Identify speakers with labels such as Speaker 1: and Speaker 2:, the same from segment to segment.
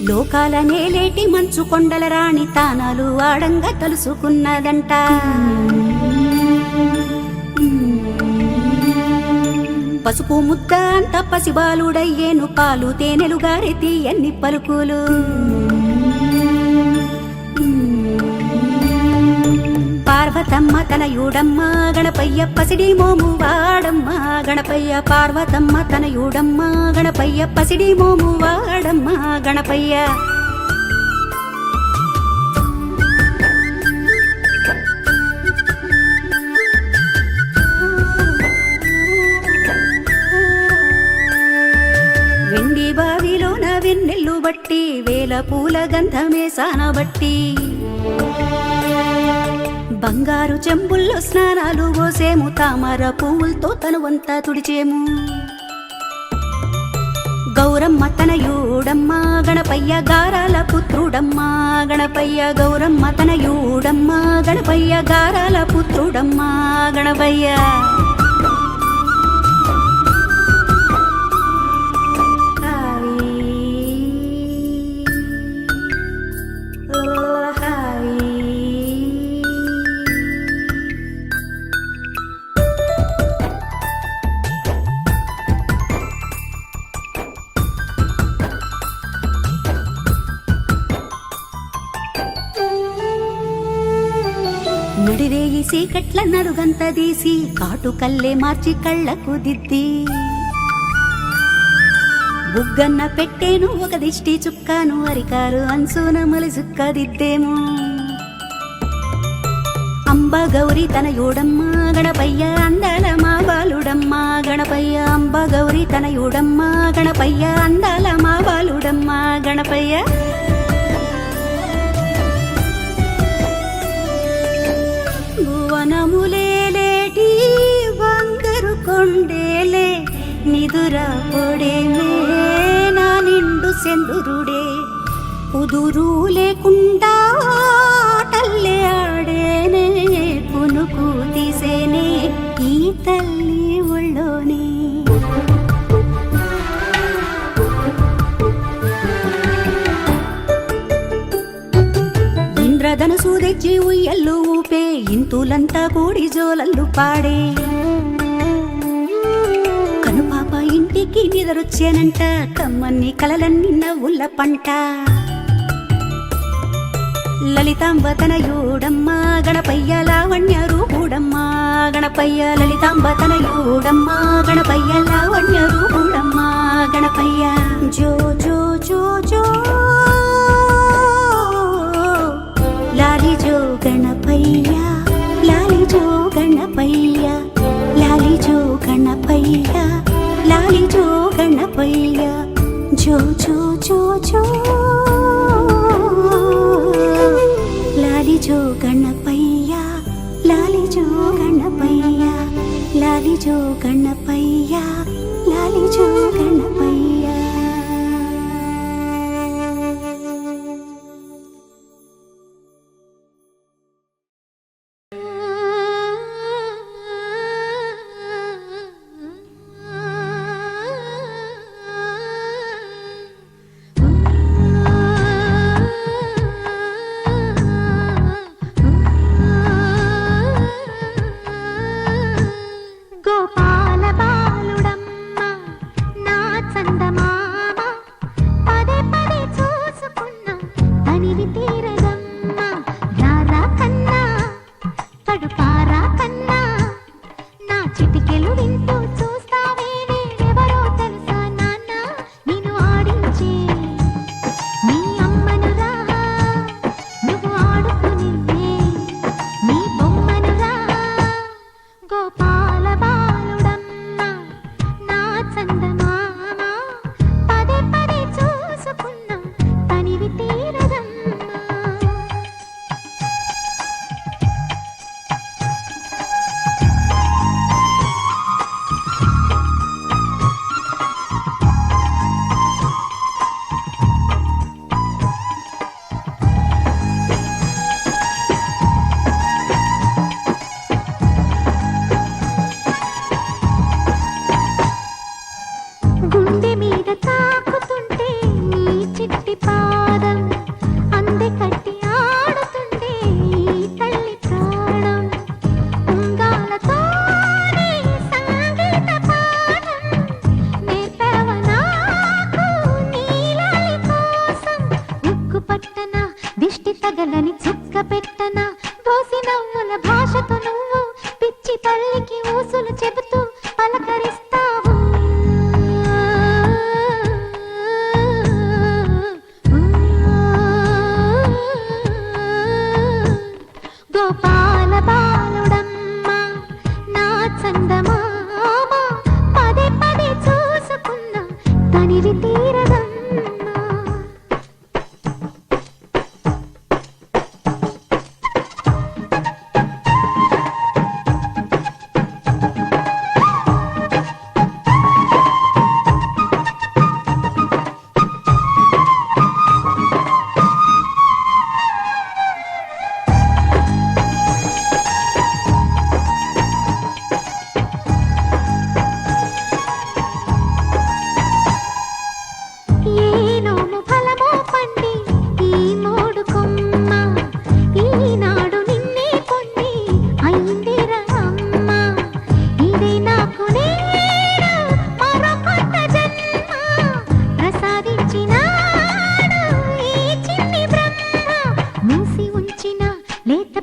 Speaker 1: లోకాల నేలేటి మంచు కొండల రాణి తానాలు ఆడంగా తలుసుకున్నదంట. పసుపు ముద్ద అంత పసిబాలుడయ్యేను పాలు తేనెలు గారెతి ఎన్ని పలుకులు. పార్వతమ్మ తనయుడమ్మ గణపయ్య పసిడి మోము వాడమ్మ గణపయ్య. పార్వతమ్మ తనయుడమ్మ గణపయ్య పసిడి మోము వాడమ్మ గణపయ్య. వెండి బావిలోన వెన్నెల్లు బట్టి వేల పూల గంధమే సానబట్టి బంగారు చెంబుల్లో స్నానాలు పోసేము తామర పువ్వులతో తనువంతా తుడిచేము. గౌరమ్మ తనయుడమ్మ గణపయ్య గారాల పుత్రుడమ్మ గణపయ్య. గౌరమ్మ తనయుడమ్మ గణపయ్య గారాల పుత్రుడమ్మ గణపయ్య. నడిరేయి సీకట్ల నలుగంత తీసి కాటు కల్లే మార్చి కళ్ళకు దిద్ది బుగ్గన్న పెట్టేను ఒక దిష్టి చుక్కాను అరికారు అంచున మలుసుక్క దిద్దేము. అంబ గౌరి తనయుడమ్మ గణపయ్య అందాల మా బాలుడమ్మ గణపయ్య. అంబ గౌరి తనయుడమ్మ గణపయ్య అందాల మా బాలుడమ్మ గణపయ్య. భువనములేటి బంగారు కొండేలే నిదురా పొడేమే నా నిండు సెందురుడే. కుదురు లేకుండా ఆటల్లే ఆడేనే పునుకు తీసేనే ఈ తల్లి ఒళ్ళోనే. ఇంద్రధనసు తెచ్చి ఉయ్యల్లు ఊపే ఇంతులంతా కూడి జోలల్లు పాడే. కనుపాప ఇంటికి నిదరొచ్చానంట కమ్మన్ని కలలన్నీ నవ్వుల పంట. లలితాంబ తనయుడమ్మ గణపయ్య లావణ్య రూపుడమ్మ గణపయ్య. లలితాంబ తనయుడమ్మ గణపయ్య లావణ్య రూపుడమ్మ గణపయ్య. జో జో జో జో లాలి జో గణపయ్య లాలి జో గణపయ్య లాలి జో గణపయ్య లాలి జో గణపయ్య. జో జో జో జో లాలి జో గణపయ్య లాలి జో గణపయ్య లాలి జో గణపయ్య లాలి జో గణపయ్య.
Speaker 2: నవ్వుల భాషతో నువ్వు పిచ్చి తల్లికి ఊసులు చెబుతూ పలకరిస్తావు. గోపాల బాలుడమ్మ నా చందమామ పదే పదే చూసుకున్న తనివి తీరదమ్మ.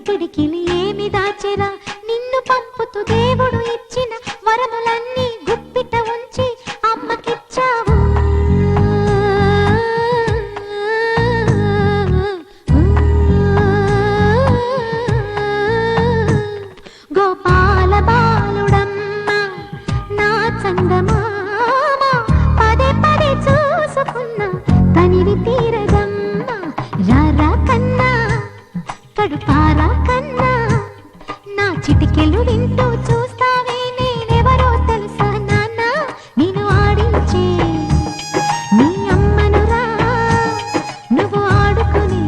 Speaker 2: పిడికిలి ఏమి దాచెరా నిన్ను పంపుతూ దేవుడు ఇచ్చిన వరములన్నీ గుప్పిట ఉంచి అమ్మకిచ్చావు. గోపాల బాలుడమ్మ నా చందమామ పదే పదే చూసుకున్న తనివి తీరదమ్మ. రారా కన్నా కడుపారా కన్నా నా చిటికెలు వింటూ చూస్తావే నేనెవరో తెలుసా నాన్న నేను ఆడించే నీ అమ్మనురా నువ్వు ఆడుకునే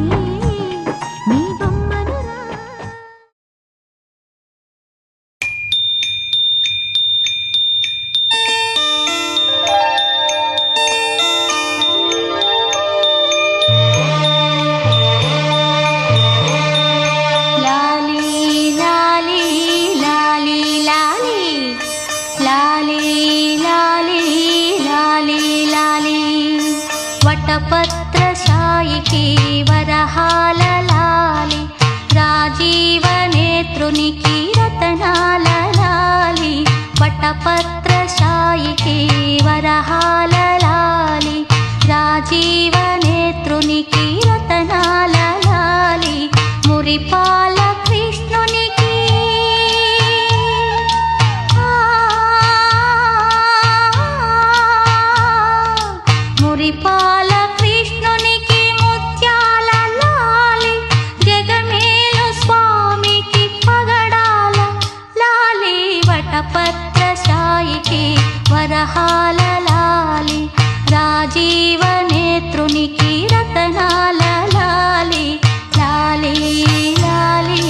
Speaker 2: నీ బొమ్మనురా. వటపత్రశాయికి వరహాల లాలి రాజీవనేత్రునికి రతనాల లాలి. వటపత్రశాయికి వరహాల లాలి రాజీవనేత్రునికి రతనాల లాలి. మురిపాల కృష్ణునికి మురిపాల కృష్ణునికి ముత్యాల లాలి. జగమేలు స్వామికి పగడాల లాలి. వటపత్రశాయికి వరహాల లాలి రాజీవనేత్రునికి రతనాల లాలి. లాలి లాలి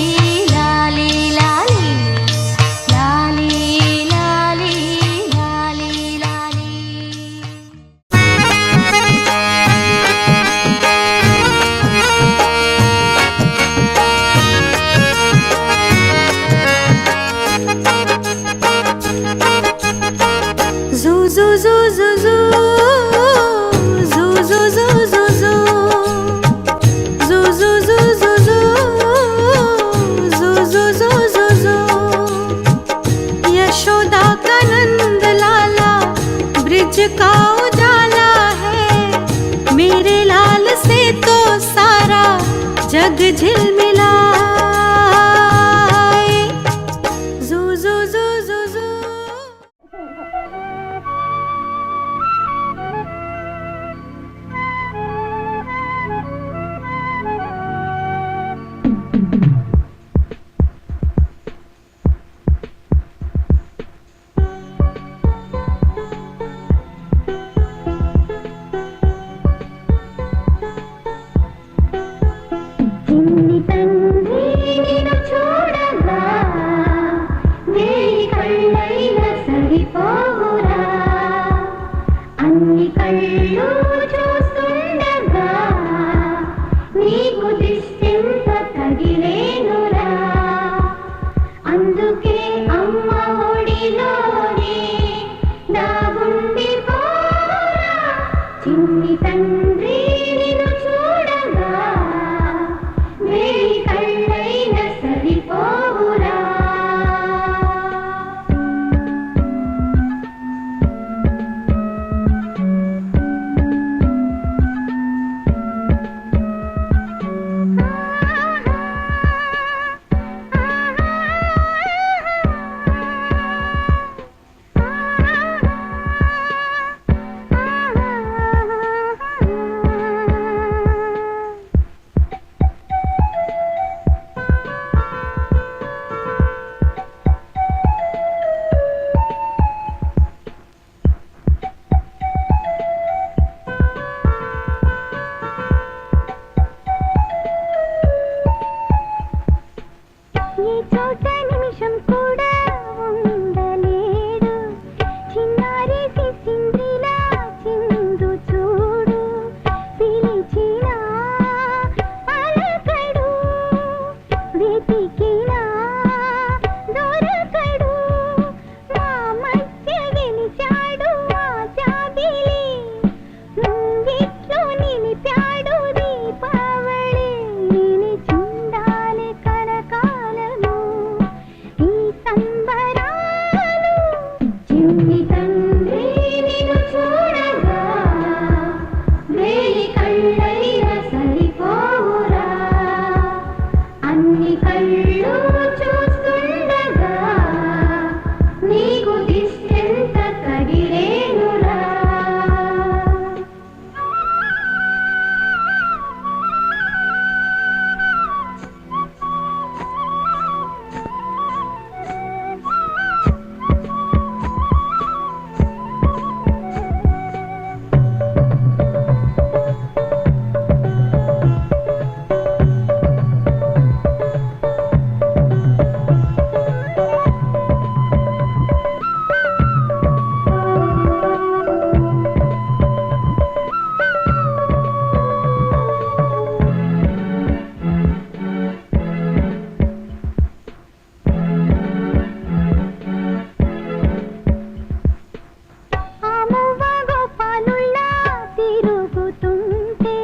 Speaker 2: సరిపోవురా ఈ చోట నిమిషం కూడా ఉండలేడు చిన్నారి సింద్రిలా చిందు చూడు పిలిచినా పలకడు వెతికినా దొరకడు మా మధ్య వెలిచాడు ఆ జాబిలి ముంగిట్లో నిలిపాడు దీపావళి నిలిచిండాలి కరకాలము ఈ సంబరాలు చిన్ని తండ్రి నిన్ను చూడగా వేయి కళ్ళైన సరిపోవురా అన్ని కళ్ళు చూస్తుండగా నీకు దిష్టెంత కదిలేనురా ఆ మువ్వ గోపాలుల్లా తిరుగుతుంటే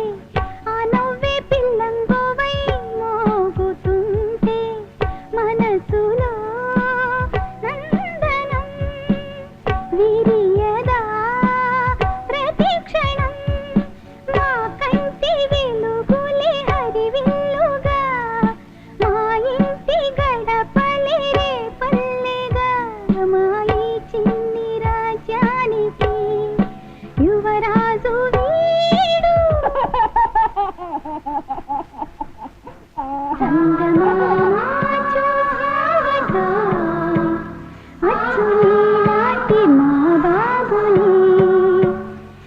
Speaker 2: ఆ నవ్వే పిల్లంగోవై మోగుతుంటే మనసులో నందనం విరియదా ప్రతిక్షణం మా కంటి వెలుగులే హరివిల్లుగా మా ఇంటి గడపలే రేపల్లెగా మా ఈ చిన్ని రాజ్యానికి యువరాజు వీడు చందమామ చూసావటో అచ్చు నీలాంటి మా బాబుని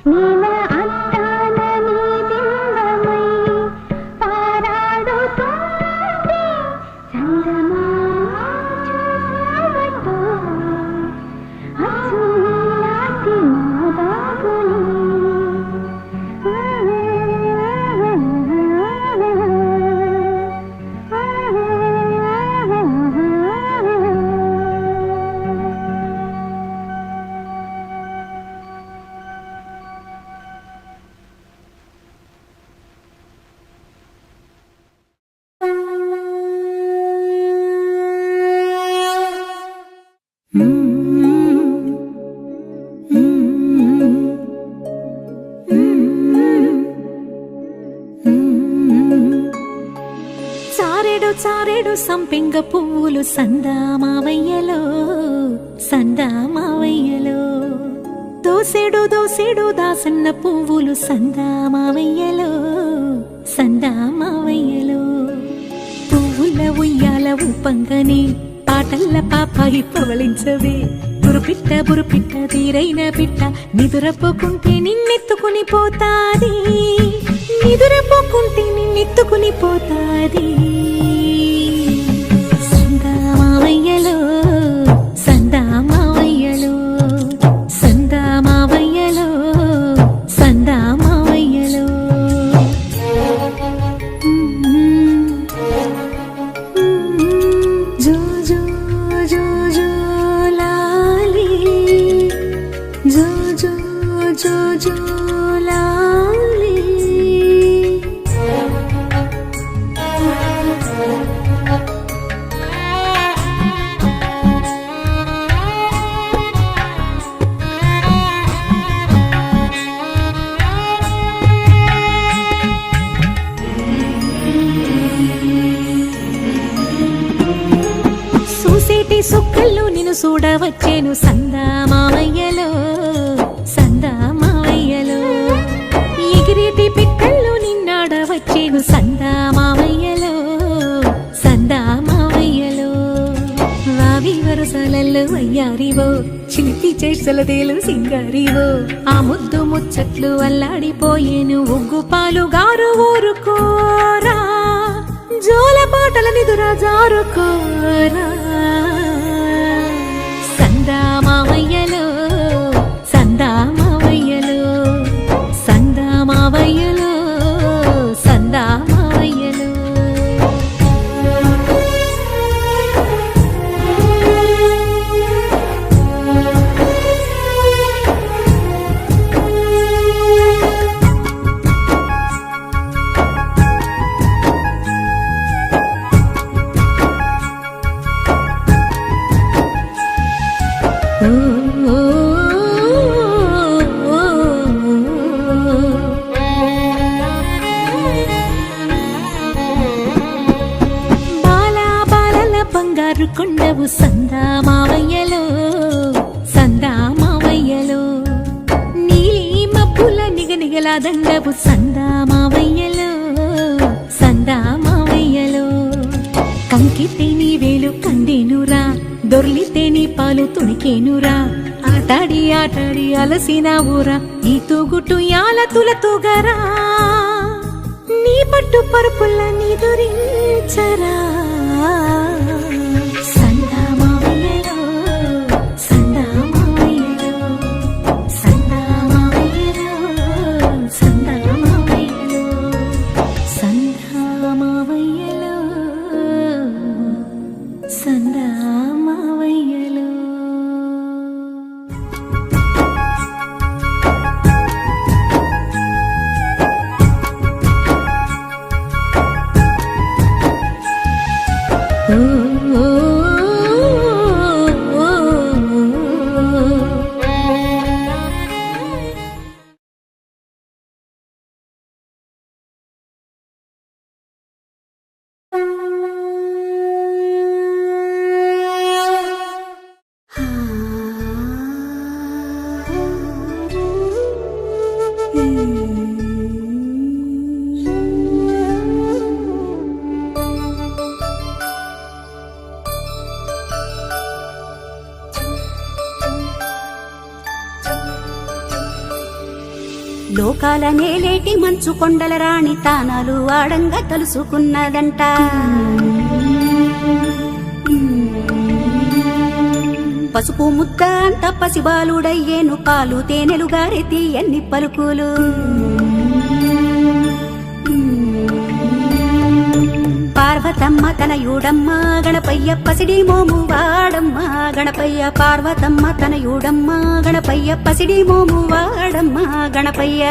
Speaker 2: నీల అద్దాల నీ బింబమై పారాడుతోంది చందమామ చూసావటో అచ్చు నీలాంటి మా బాబుని
Speaker 1: చారెడు చారెడు సంపెంగ పువ్వులు సందామావయ్యలో సందామావయ్యలో దోసెడు దోసెడు దాసన్న పువ్వులు సందామావయ్యలో సందామావయ్యలో పువ్వుల ఉయ్యాల ఊపంగని పాటల్ల పాపాయి పవలించవే బురుపిట్ట తీరైన పిట్ట నిదురపోకుంటే నిన్నెత్తుకుని పోతాది నిదురపోకుంటే నిన్నెత్తుకుని పోతాది సందామావయ్యలో సందామావయ్యలో సందామావయ్యలో సందామావయ్యలో జో జో జో జో లాలి జో జో జో జో లాలి
Speaker 3: పున్నమి సుక్కల్లో నిన్ను చూడవచ్చేను సందా మావయ్యలో సందా మావయ్యలో ఎగిరేటి పిట్టల్లో నిన్నాడవచ్చేను సందా మావయ్యలో సందా మావయ్యలో వావి వరసలల్లో అయ్యారివో చిలిపి చేసలదేలు సింగారివో ఆ ముద్దు ముచ్చట్లు అల్లాడిపోయేను ఉగ్గు పాలు గారు ఊరుకోరా జోల పాటల నిదురా జారుకోరా సందా మావయ్యలో సందా మావయ్యలో సందా మావయ్యలో సందా మావయ్యలో కొండవు సందా మావయ్యలో సందా మావయ్యలో నీలి మబ్బుల నిగనిగలా దండవు సందా మావయ్యలో సందా మావయ్యలో కంకితే నీ వేలు కందేనురా దొర్లితే నీ పాలు తుణికేనురా ఆటాడి ఆటాడి అలసిన ఊరా ఈ తూగుటు యాల తులతూగరా నీ పట్టు పరుపుల్ల నీ దురించరా
Speaker 1: లోకాల నేలేటి మంచు కొండల రాణి తానాలు ఆడంగా తలుసుకున్నదంట పసుపు ముద్ద అంత పసిబాలుడయ్యేను పాలు తేనెలు గారెతి ఎన్ని పలుకులు పార్వతమ్మ తనయుడమ్మ గణపయ్య పసిడి మోము వాడమ్మ గణపయ్య పార్వతమ్మ తనయుడమ్మ గణపయ్య పసిడి మోము వాడమ్మ గణపయ్య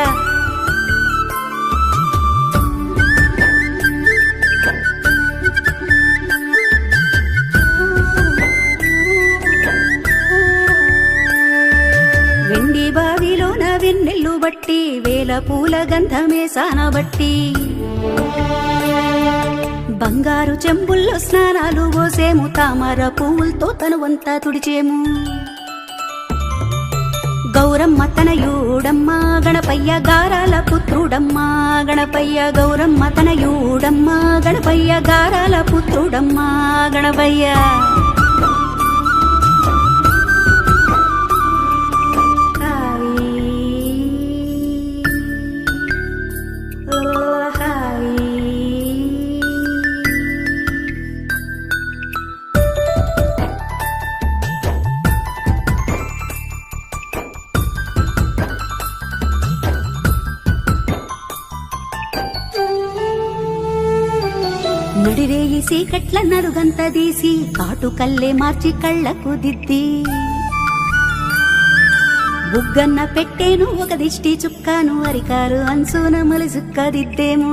Speaker 1: వెండి బావిలోన వెన్నెల్లు బట్టి వేల పూల గంధమే సానబట్టి బంగారు చెంబుల్లో స్నానాలు పోసేము తామర పువ్వులతో తనువంతా తుడిచేము గౌరమ్మ తనయుడమ్మ గణపయ్య గారాల పుత్రుడమ్మ గణపయ్య గౌరమ్మ తనయుడమ్మ గణపయ్య గారాల పుత్రుడమ్మ గణపయ్య నడిరేయి సీకట్ల నడుగంత తీసి కాటు కల్లే మార్చి కళ్ళకు దిద్ది బుగ్గన్న పెట్టేను ఒక దిష్టి చుక్కాను అరికారు అంచున మలిసుక్క దిద్దేమో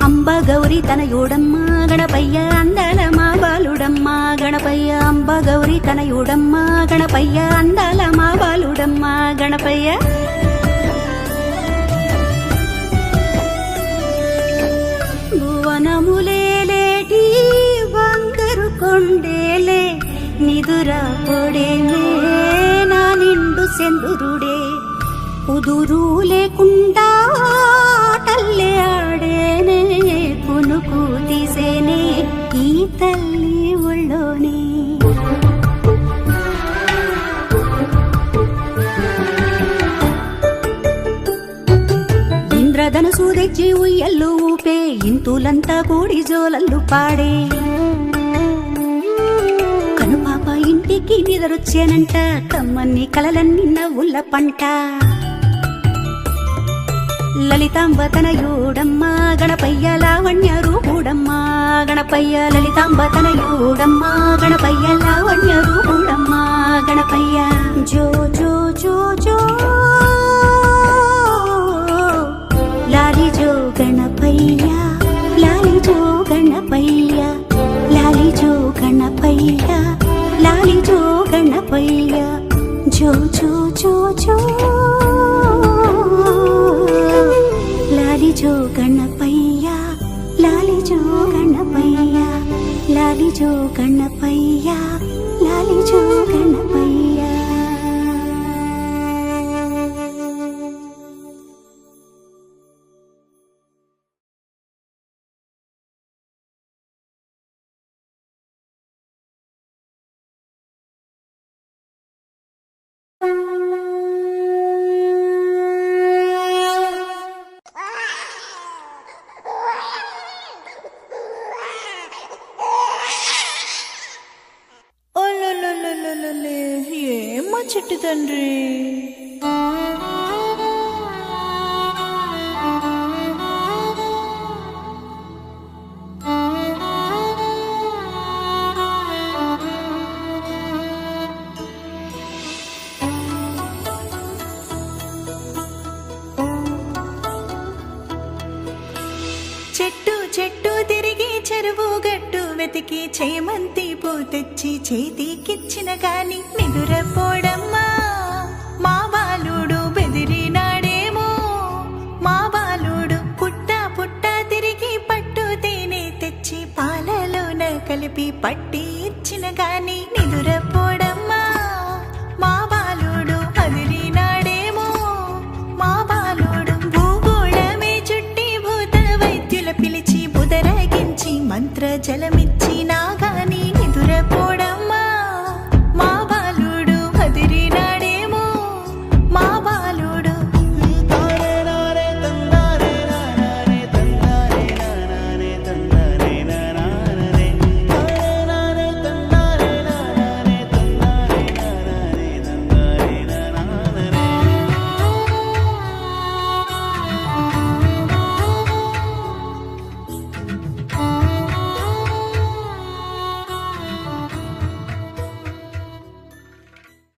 Speaker 1: అంబ గౌరి తనయుడమ్మ గణపయ్య అందాల మా బాలుడమ్మ గణపయ్య అంబ గౌరి తనయుడమ్మ గణపయ్య అందాల మా బాలుడమ్మ గణపయ్య భువనములేటి బంగారు నిదురా పొడేమే నా నిండు సెందురుడే కుదురు లేకుండా ఆటల్లే ఆడేనే కునుకు తీసేనే ఈ తల్లి ఒళ్ళోనే ఇంద్రధనసు తెచ్చి ఉయ్యల్లు ఊపే ఇంతులంతా కూడి జోలల్లు పాడే కనుపాప ఇంటికి నిదరొచ్చేనంట కమ్మన్ని కలలన్నీ నవ్వుల పంట లలితాంబ తనయుడమ్మ గణపయ్య లావణ్య రూపుడమ్మ గణపయ్య లలితాంబ తనయుడమ్మ గణపయ్య లావణ్య రూపుడమ్మ గణపయ్య జో జో జో జో లాలి జో గణపయ్య లాలి జో గణపయ్య లాలి జో గణపయ్య లాలి జో గణపయ్య జో జో జో జో లాలి జో గణపయ్య లాలి జో గణపయ్య లాలి జో గణపయ్య లాలి జో గణపయ్య
Speaker 4: ఏమ్మా చెట్టు తండ్రి చెట్టు చెట్టు తిరిగి చెరువు గట్టు వెతికి చేమంతి పూ తెచ్చి చేతికిచ్చిన గాని నిదురపోడమ్మా మా బాలుడు బెదిరినాడేమో మా బాలుడు పుట్ట పుట్ట తిరిగి పట్టు తేనె తెచ్చి పాలలోన కలిపి పట్టి ఇచ్చిన గాని నిదురపోడమ్మా మా బాలుడు అదిరినాడేమో మా బాలుడు భూగోళమే చుట్టి భూత వైద్యుల పిలిచి బుదరగించి మంత్ర జలమిచ్చిన